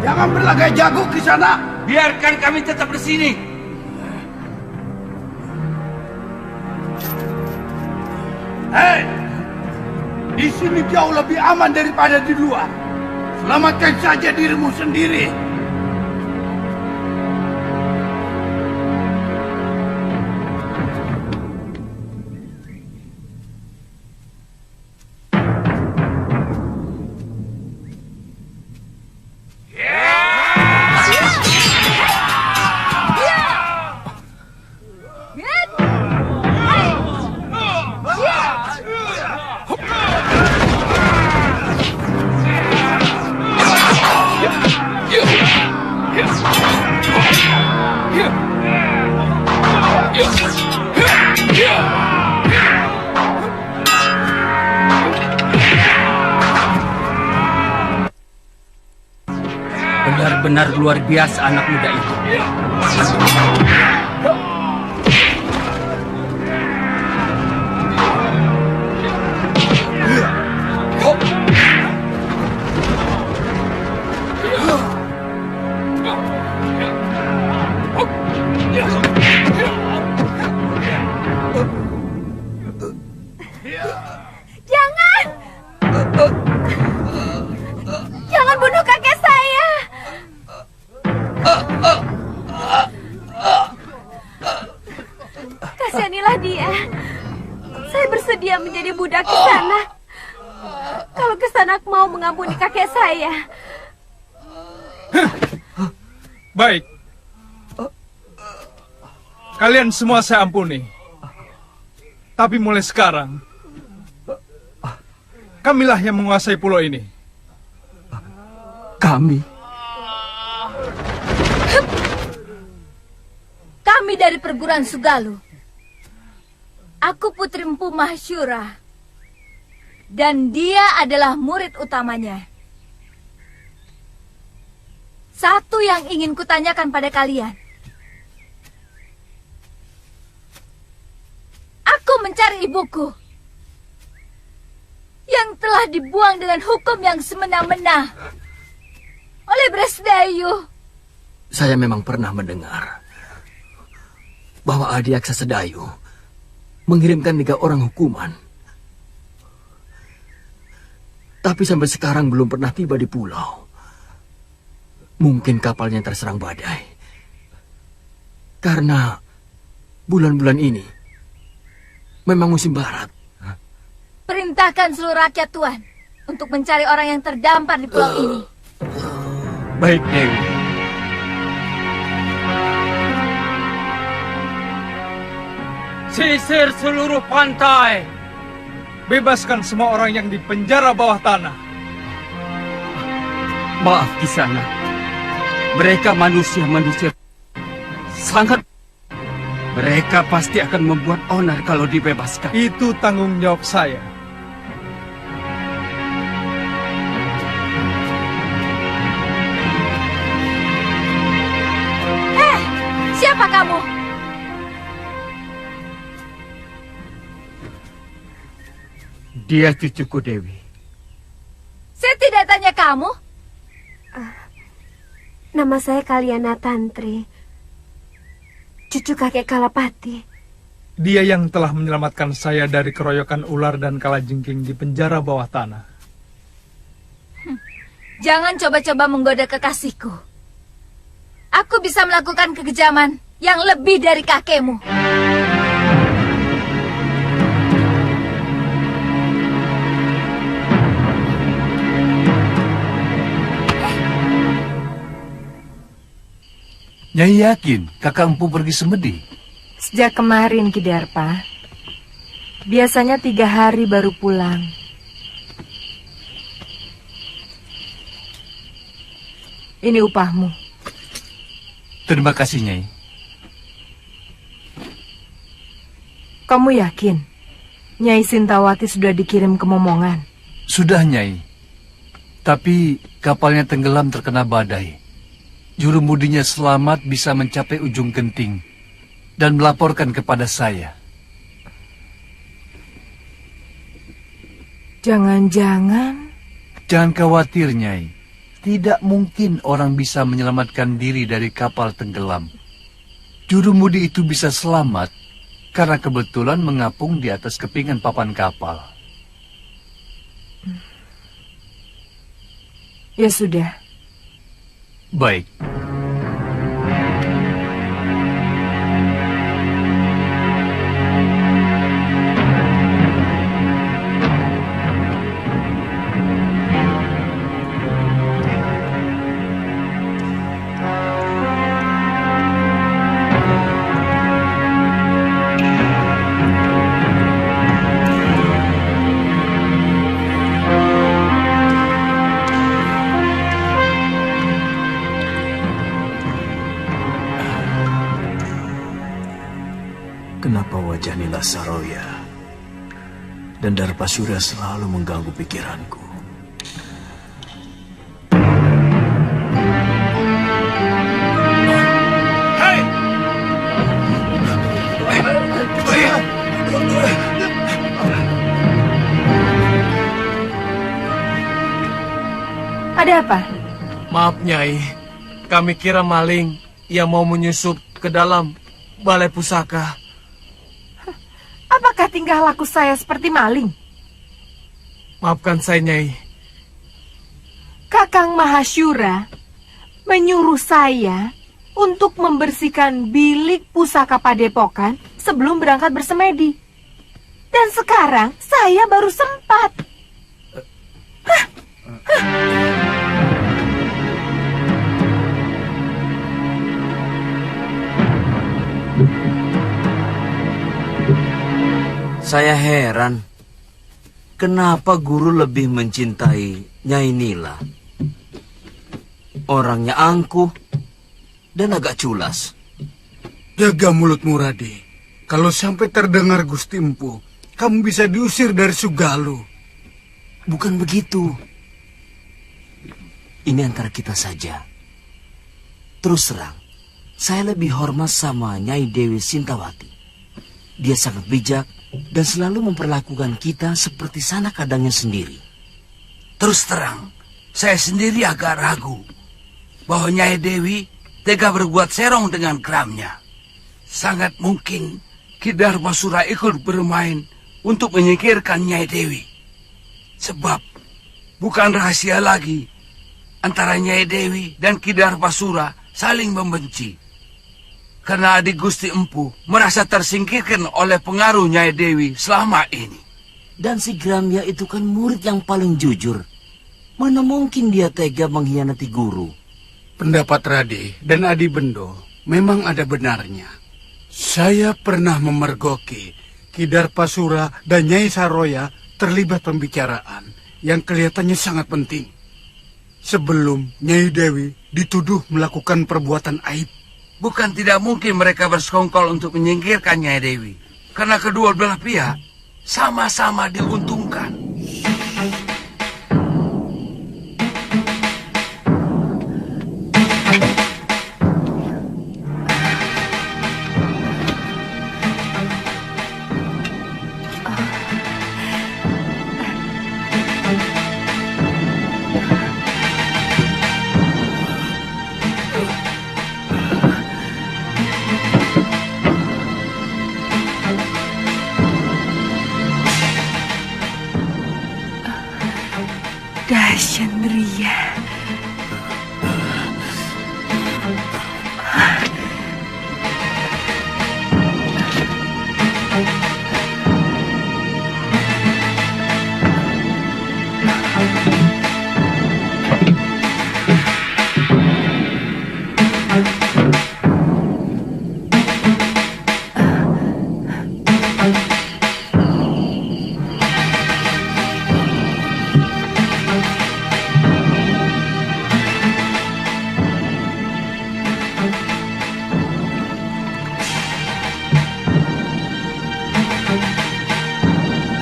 Jangan berlagak jago di sana. Biarkan kami tetap di sini. Hei, di sini jauh lebih aman daripada di luar. Selamatkan saja dirimu sendiri. Benar-benar luar biasa anak muda itu. Jangan! Jangan bunuh kakek saya! Kasihanilah dia. Saya bersedia menjadi budak Kisanak. Kalau Kisanak mau mengampuni kakek saya. Baik. Kalian semua saya ampuni. Tapi mulai sekarang, kamilah yang menguasai pulau ini. Kami? Kami dari perguruan Sugalu. Aku Putri Empu Mahasyura. Dan dia adalah murid utamanya. Satu yang ingin kutanyakan pada kalian. Aku mencari ibuku. Yang telah dibuang dengan hukum yang semena-mena oleh Bresdayu. Saya memang pernah mendengar bahwa Adiaksa Sedayu mengirimkan 3 orang hukuman. Tapi sampai sekarang belum pernah tiba di pulau. Mungkin kapalnya terserang badai. Karena bulan-bulan ini memang musim barat. Perintahkan seluruh rakyat Tuan untuk mencari orang yang terdampar di pulau ini. Baik, Dewi. Sisir seluruh pantai. Bebaskan semua orang yang di penjara bawah tanah. Maaf, Kisanak. Mereka manusia-manusia sangat. Mereka pasti akan membuat onar kalau dibebaskan. Itu tanggung jawab saya. Siapa kamu? Dia cucuku, Dewi. Saya tidak tanya kamu. Nama saya Kaliana Tantri, cucu kakek Kalapati. Dia yang telah menyelamatkan saya dari keroyokan ular dan kalajengking di penjara bawah tanah. Jangan coba-coba menggoda kekasihku. Aku bisa melakukan kekejaman yang lebih dari kakekmu. Nyai yakin kakak empu pergi semedi? Sejak kemarin, Kidarpa. Biasanya 3 hari baru pulang. Ini upahmu. Terima kasih, Nyai. Kamu yakin Nyai Sintawati sudah dikirim ke Momongan? Sudah, Nyai. Tapi kapalnya tenggelam terkena badai. Jurumudinya selamat bisa mencapai ujung genting dan melaporkan kepada saya. Jangan-jangan... Jangan khawatir, Nyai. Tidak mungkin orang bisa menyelamatkan diri dari kapal tenggelam. Jurumudi itu bisa selamat karena kebetulan mengapung di atas kepingan papan kapal. Ya sudah. Baik. Kenapa wajah Nila Saroya dan Darpasyura selalu mengganggu pikiranku? Hei! Ada apa? Maaf, Nyai. Kami kira maling yang mau menyusup ke dalam balai pusaka. Apakah tingkah laku saya seperti maling? Maafkan saya, Nyai. Kakang Mahasyura menyuruh saya untuk membersihkan bilik pusaka padepokan sebelum berangkat bersemedi. Dan sekarang saya baru sempat. Saya heran, kenapa guru lebih mencintai Nyai Nila? Orangnya angkuh dan agak culas. Jaga mulutmu, Radi. Kalau sampai terdengar Gusti Empu, kamu bisa diusir dari Sugalu. Bukan begitu. Ini antara kita saja. Terus terang, saya lebih hormat sama Nyai Dewi Sintawati. Dia sangat bijak dan selalu memperlakukan kita seperti sanak kadangnya sendiri. Terus terang, saya sendiri agak ragu bahwa Nyai Dewi tega berbuat serong dengan kramnya. Sangat mungkin Ki Darmasura ikut bermain untuk menyingkirkan Nyai Dewi. Sebab bukan rahasia lagi antara Nyai Dewi dan Ki Darmasura saling membenci. Karena adik Gusti Empu merasa tersingkirkan oleh pengaruh Nyai Dewi selama ini. Dan si Gramya itu kan murid yang paling jujur. Mana mungkin dia tega mengkhianati guru? Pendapat Rade dan Adi Bendo memang ada benarnya. Saya pernah memergoki Ki Darpasura dan Nyai Saroya terlibat pembicaraan yang kelihatannya sangat penting. Sebelum Nyai Dewi dituduh melakukan perbuatan aib. Bukan tidak mungkin mereka bersekongkol untuk menyingkirkan Nyai Dewi. Karena kedua belah pihak sama-sama diuntungkan. Chandria.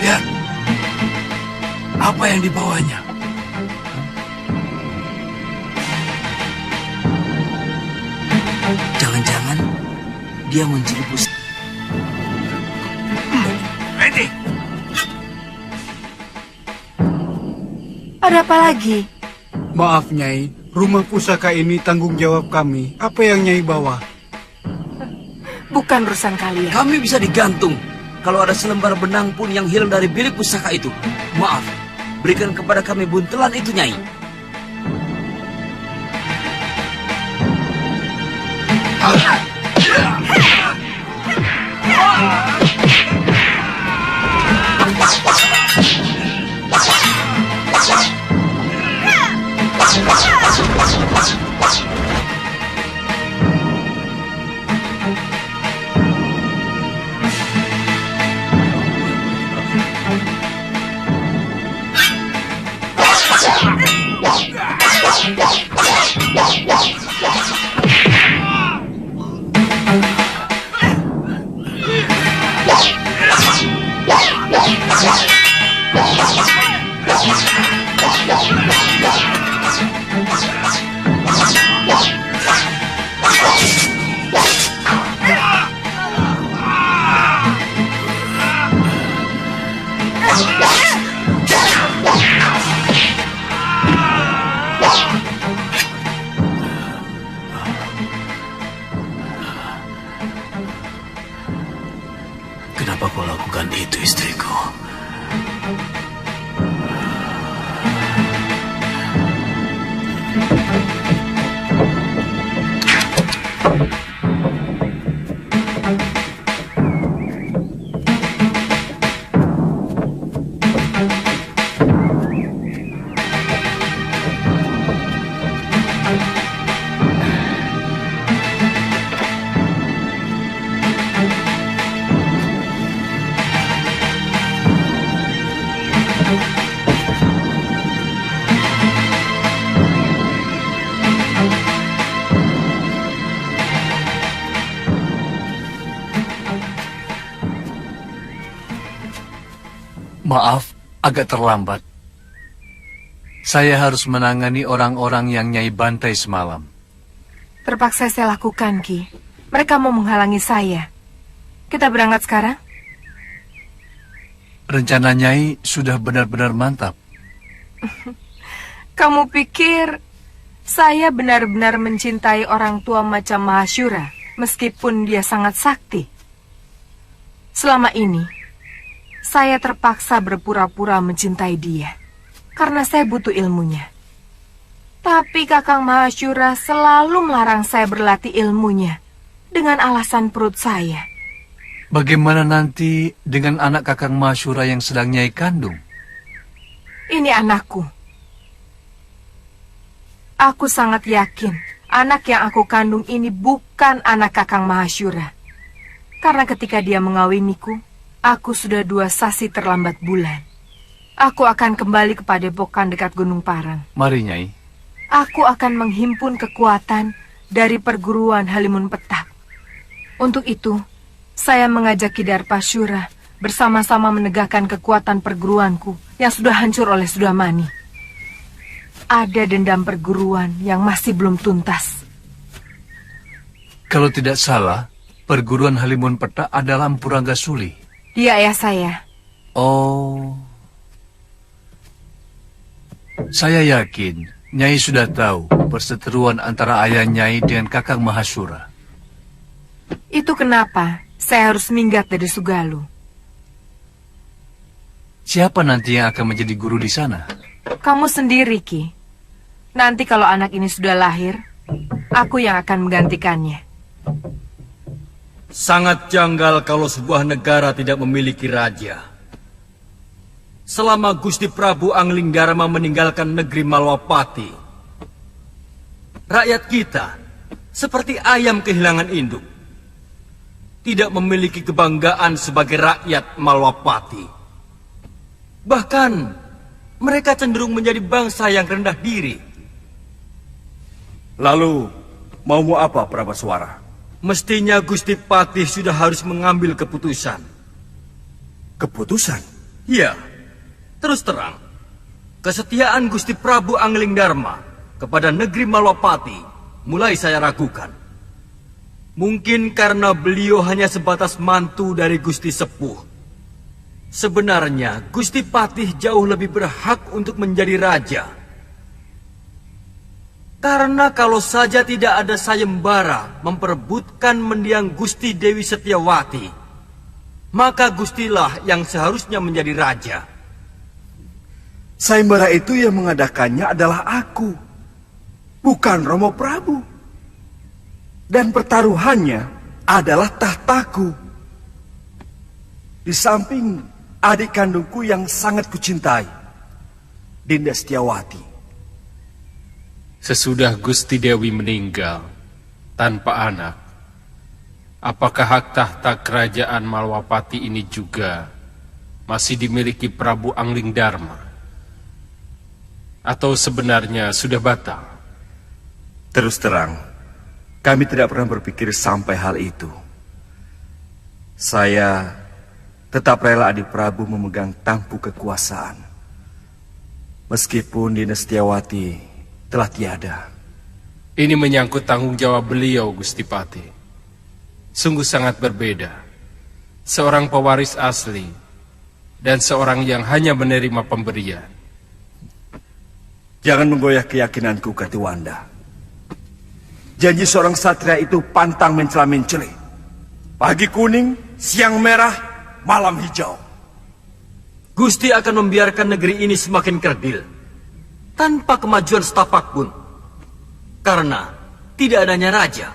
Lihat, apa yang dibawanya? Jangan-jangan dia menjerumus. Ready? Ada apa lagi? Maaf, Nyai. Rumah pusaka ini tanggung jawab kami. Apa yang Nyai bawa? Bukan urusan kalian. Kami bisa digantung kalau ada selembar benang pun yang hilang dari bilik pusaka itu. Maaf, berikan kepada kami buntelan itu, Nyai. Kenapa kau lakukan itu, istriku? Maaf, agak terlambat. Saya harus menangani orang-orang yang Nyai bantai semalam. Terpaksa saya lakukan, Ki. Mereka mau menghalangi saya. Kita berangkat sekarang? Rencana Nyai sudah benar-benar mantap. Kamu pikir saya benar-benar mencintai orang tua macam Mahashura, meskipun dia sangat sakti? Selama ini, saya terpaksa berpura-pura mencintai dia, karena saya butuh ilmunya. Tapi Kakang Mahashura selalu melarang saya berlatih ilmunya, dengan alasan perut saya. Bagaimana nanti dengan anak Kakang Mahashura yang sedang Nyai kandung? Ini anakku. Aku sangat yakin anak yang aku kandung ini bukan anak Kakang Mahashura. Karena ketika dia mengawiniku, aku sudah 2 sasi terlambat bulan. Aku akan kembali ke Padepokan dekat Gunung Parang. Mari, Nyai. Aku akan menghimpun kekuatan dari perguruan Halimun Petak. Untuk itu, saya mengajak Ki Darpashura bersama-sama menegakkan kekuatan perguruanku yang sudah hancur oleh Sudamani. Ada dendam perguruan yang masih belum tuntas. Kalau tidak salah, perguruan Halimun Petak adalah Empu Ranggasuli. Dia ayah saya. Oh. Saya yakin Nyai sudah tahu perseteruan antara ayah Nyai dengan Kakang Mahashura. Itu kenapa saya harus minggat dari Sugalu. Siapa nanti yang akan menjadi guru di sana? Kamu sendiri, Ki. Nanti kalau anak ini sudah lahir, aku yang akan menggantikannya. Sangat janggal kalau sebuah negara tidak memiliki raja. Selama Gusti Prabu Anglingdarma meninggalkan negeri Malwapati, rakyat kita seperti ayam kehilangan induk. Tidak memiliki kebanggaan sebagai rakyat Malwapati. Bahkan mereka cenderung menjadi bangsa yang rendah diri. Lalu, maumu apa, Prabaswara? Mestinya Gusti Patih sudah harus mengambil keputusan. Keputusan? Ya, terus terang. Kesetiaan Gusti Prabu Anglingdarma kepada negeri Malwapati mulai saya ragukan. Mungkin karena beliau hanya sebatas mantu dari Gusti Sepuh. Sebenarnya Gusti Patih jauh lebih berhak untuk menjadi raja. Karena kalau saja tidak ada sayembara memperebutkan mendiang Gusti Dewi Setiawati, maka Gustilah yang seharusnya menjadi raja. Sayembara itu yang mengadakannya adalah aku, bukan Romo Prabu. Dan pertaruhannya adalah tahtaku. Di samping adik kandungku yang sangat kucintai, Dinda Setiawati. Sesudah Gusti Dewi meninggal tanpa anak, apakah hak tahta kerajaan Malwapati ini juga masih dimiliki Prabu Anglingdarma? Atau sebenarnya sudah batal? Terus terang, kami tidak pernah berpikir sampai hal itu. Saya tetap rela adik Prabu memegang tampuk kekuasaan. Meskipun Dinda Setiawati telah tiada. Ini menyangkut tanggung jawab beliau, Gusti Patih. Sungguh sangat berbeda. Seorang pewaris asli dan seorang yang hanya menerima pemberian. Jangan menggoyah keyakinanku, Katiwanda. Janji seorang satria itu pantang mencela-mencela. Pagi kuning, siang merah, malam hijau. Gusti akan membiarkan negeri ini semakin kerdil tanpa kemajuan setapak pun, karena tidak adanya raja.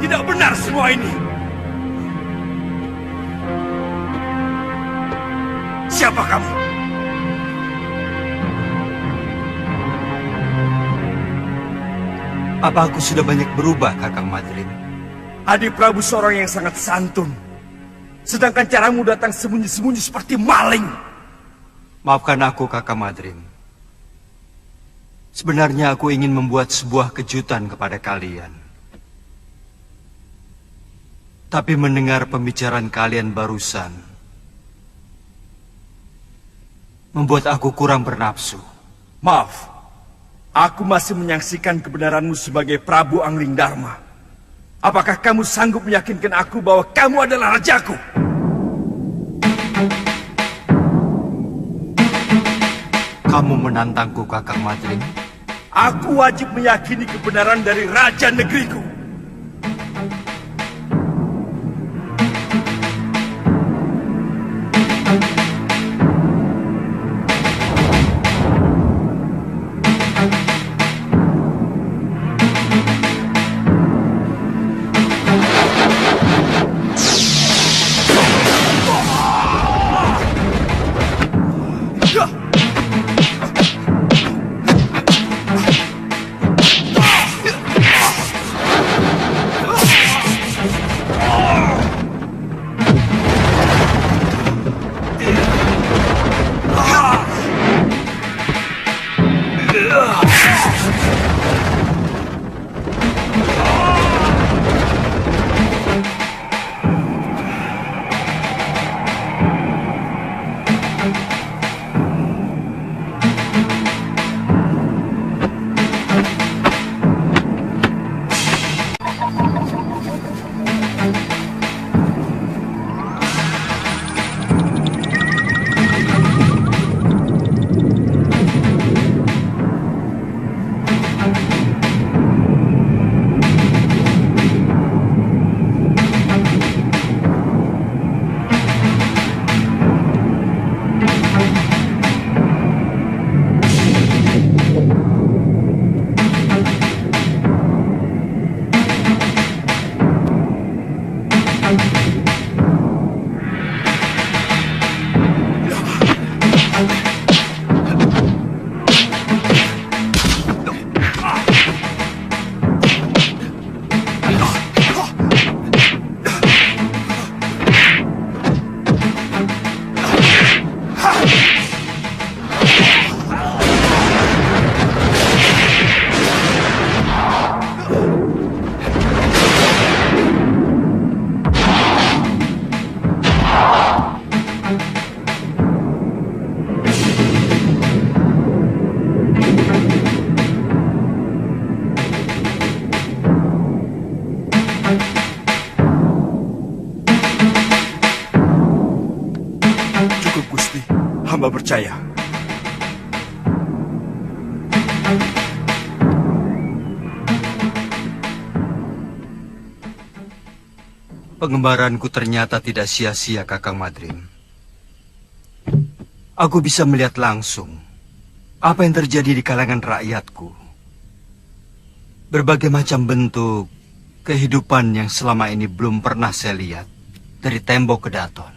Tidak benar semua ini. Siapa kamu? Apa aku sudah banyak berubah, Kakang Madrim? Adik Prabu seorang yang sangat santun. Sedangkan caramu datang sembunyi-sembunyi seperti maling. Maafkan aku, Kakang Madrim. Sebenarnya aku ingin membuat sebuah kejutan kepada kalian. Tapi mendengar pembicaraan kalian barusan membuat aku kurang bernafsu. Maaf, aku masih menyaksikan kebenaranmu sebagai Prabu Anglingdarma. Apakah kamu sanggup meyakinkan aku bahwa kamu adalah rajaku? Kamu menantangku, Kakang Madrim? Aku wajib meyakini kebenaran dari raja negeriku. Gusti. Hamba percaya. Pengembaranku ternyata tidak sia-sia, Kakang Madrim. Aku bisa melihat langsung apa yang terjadi di kalangan rakyatku. Berbagai macam bentuk kehidupan yang selama ini belum pernah saya lihat dari tembok ke daton.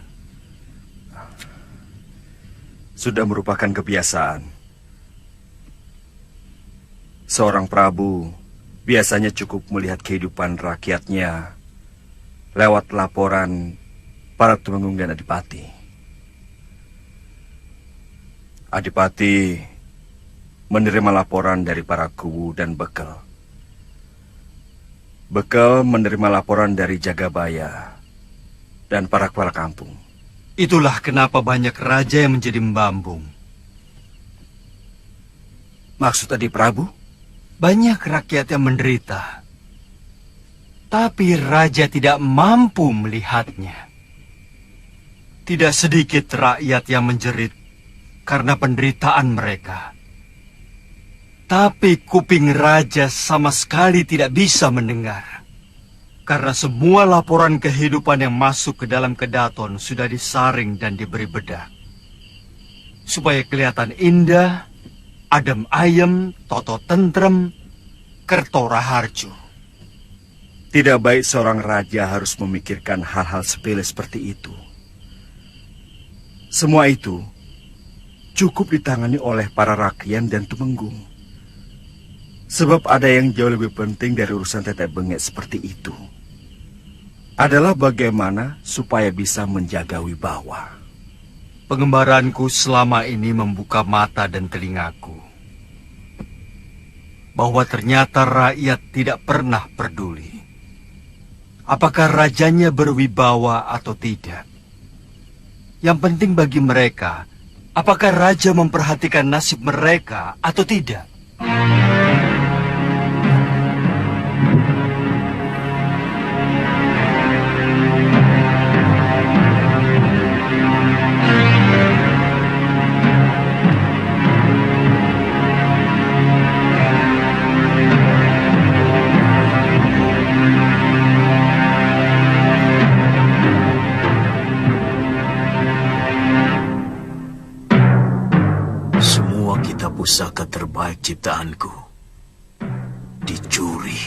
Sudah merupakan kebiasaan. Seorang prabu biasanya cukup melihat kehidupan rakyatnya lewat laporan para tumenggung dan adipati. Adipati menerima laporan dari para kuwu dan bekel. Bekel menerima laporan dari Jagabaya dan para kepala kampung. Itulah kenapa banyak raja yang menjadi membambung. Maksud Adi Prabu? Banyak rakyat yang menderita, tapi raja tidak mampu melihatnya. Tidak sedikit rakyat yang menjerit karena penderitaan mereka. Tapi kuping raja sama sekali tidak bisa mendengar. Karena semua laporan kehidupan yang masuk ke dalam kedaton sudah disaring dan diberi bedak. Supaya kelihatan indah, adem ayem, toto tentrem, kerto raharjo. Tidak baik seorang raja harus memikirkan hal-hal sepele seperti itu. Semua itu cukup ditangani oleh para rakyat dan tumenggung. Sebab ada yang jauh lebih penting dari urusan tetek bengek seperti itu. Adalah bagaimana supaya bisa menjaga wibawa. Pengembaranku selama ini membuka mata dan telingaku. Bahwa ternyata rakyat tidak pernah peduli. Apakah rajanya berwibawa atau tidak. Yang penting bagi mereka, apakah raja memperhatikan nasib mereka atau tidak. Pusaka terbaik ciptaanku dicuri.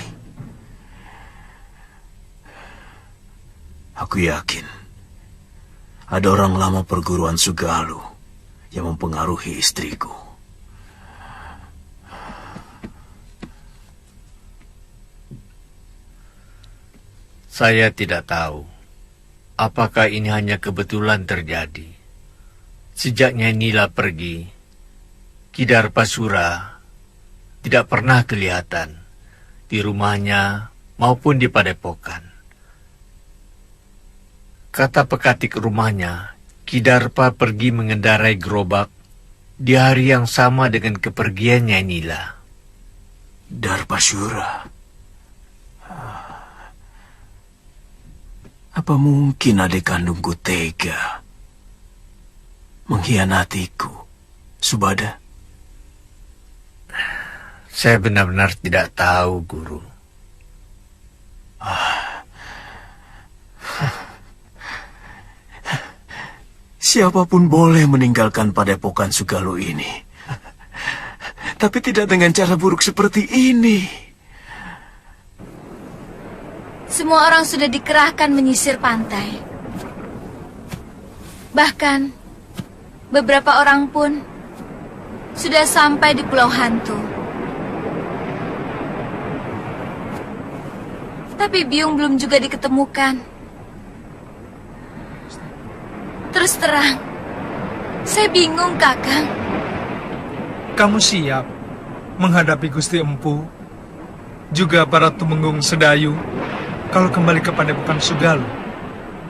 Aku yakin ada orang lama perguruan Sugalu yang mempengaruhi istriku. Saya tidak tahu apakah ini hanya kebetulan terjadi. Sejak Nyai Nila pergi, Kidarpasura tidak pernah kelihatan di rumahnya maupun di padepokan. Kata pekatik rumahnya, Kidarpa pergi mengendarai gerobak di hari yang sama dengan kepergian Nyai Nila. Darpasura. Apa mungkin adik kandungku tega mengkhianatiku, Subada? Saya benar-benar tidak tahu, Guru. Siapapun boleh meninggalkan padepokan Sugalu ini. Tapi tidak dengan cara buruk seperti ini. Semua orang sudah dikerahkan menyisir pantai. Bahkan, beberapa orang pun sudah sampai di Pulau Hantu. Tapi Biung belum juga diketemukan. Terus terang, saya bingung, Kakang. Kamu siap menghadapi Gusti Empu, juga para tumenggung Sedayu, kalau kembali ke padepokan Sugalu?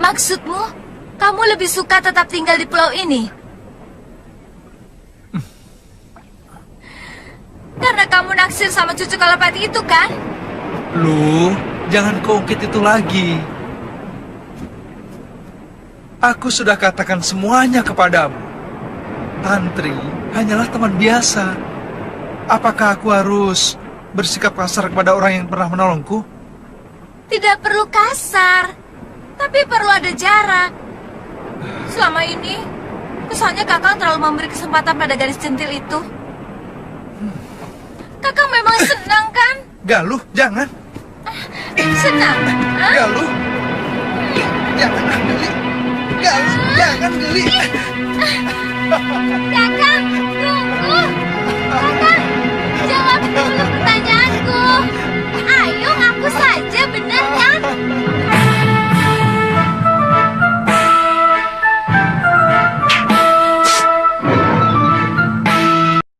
Maksudmu, kamu lebih suka tetap tinggal di pulau ini? Karena kamu naksir sama cucu Kalapati itu, kan? Lu, jangan keungkit itu lagi. Aku sudah katakan semuanya kepadamu. Tantri hanyalah teman biasa. Apakah aku harus bersikap kasar kepada orang yang pernah menolongku? Tidak perlu kasar, tapi perlu ada jarak. Selama ini, kesannya Kakang terlalu memberi kesempatan pada gadis centil itu. Kakang memang senang kan? Galuh, jangan. Senang? Hah? Galuh. Jangan, Geli. Galuh, jangan, Geli. Kakang, tunggu. Kakang.